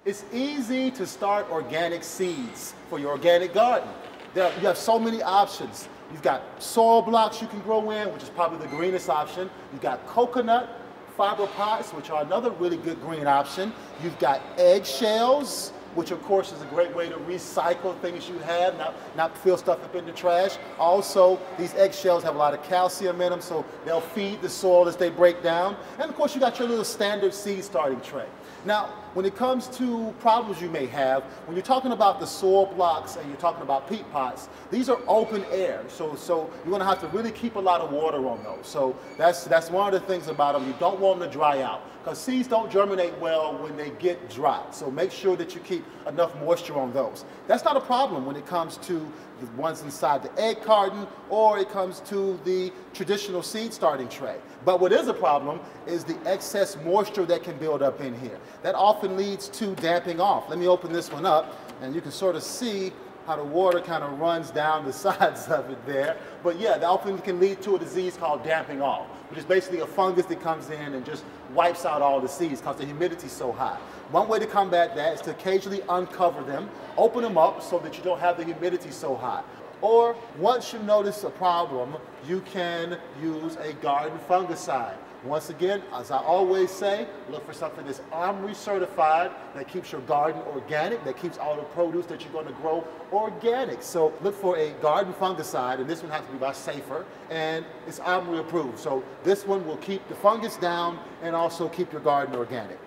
It's easy to start organic seeds for your organic garden. You have so many options. You've got soil blocks you can grow in, which is probably the greenest option. You've got coconut fiber pots, which are another really good green option. You've got eggshells, which of course is a great way to recycle things you have, not fill stuff up in the trash. Also, these eggshells have a lot of calcium in them, so they'll feed the soil as they break down. And of course, you got your little standard seed starting tray. Now, when it comes to problems you may have, when you're talking about the soil blocks and you're talking about peat pots, these are open air, so you're going to have to really keep a lot of water on those. So that's one of the things about them. You don't want them to dry out, because seeds don't germinate well when they get dry. So make sure that you keep enough moisture on those. That's not a problem when it comes to the ones inside the egg carton, or it comes to the traditional seed starting tray. But what is a problem is the excess moisture that can build up in here. That often leads to damping off. Let me open this one up, and you can sort of see how the water kind of runs down the sides of it there. But yeah, that often can lead to a disease called damping off, which is basically a fungus that comes in and just wipes out all the seeds because the humidity's so high. One way to combat that is to occasionally uncover them, open them up so that you don't have the humidity so high. Or once you notice a problem, you can use a garden fungicide. Once again, as I always say, look for something that's OMRI certified, that keeps your garden organic, that keeps all the produce that you're going to grow organic. So look for a garden fungicide, and this one has to be by Safer, and it's OMRI approved. So this one will keep the fungus down and also keep your garden organic.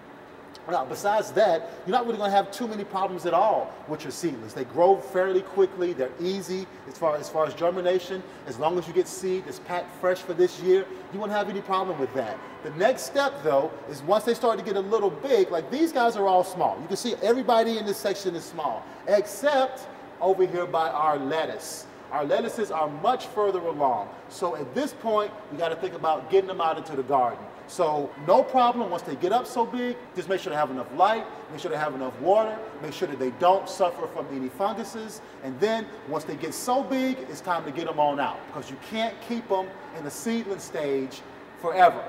Now, besides that, you're not really going to have too many problems at all with your seedlings. They grow fairly quickly. They're easy as far as germination. As long as you get seed that's packed fresh for this year, you won't have any problem with that. The next step, though, is once they start to get a little big, like these guys are all small. You can see everybody in this section is small, except over here by our lettuce. Our lettuces are much further along. So at this point, we got to think about getting them out into the garden. So no problem once they get up so big, just make sure they have enough light, make sure they have enough water, make sure that they don't suffer from any funguses. And then once they get so big, it's time to get them on out, because you can't keep them in the seedling stage forever.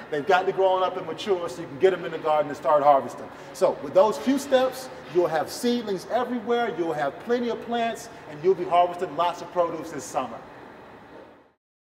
They've got to grow on up and mature so you can get them in the garden and start harvesting. So with those few steps, you'll have seedlings everywhere, you'll have plenty of plants, and you'll be harvesting lots of produce this summer.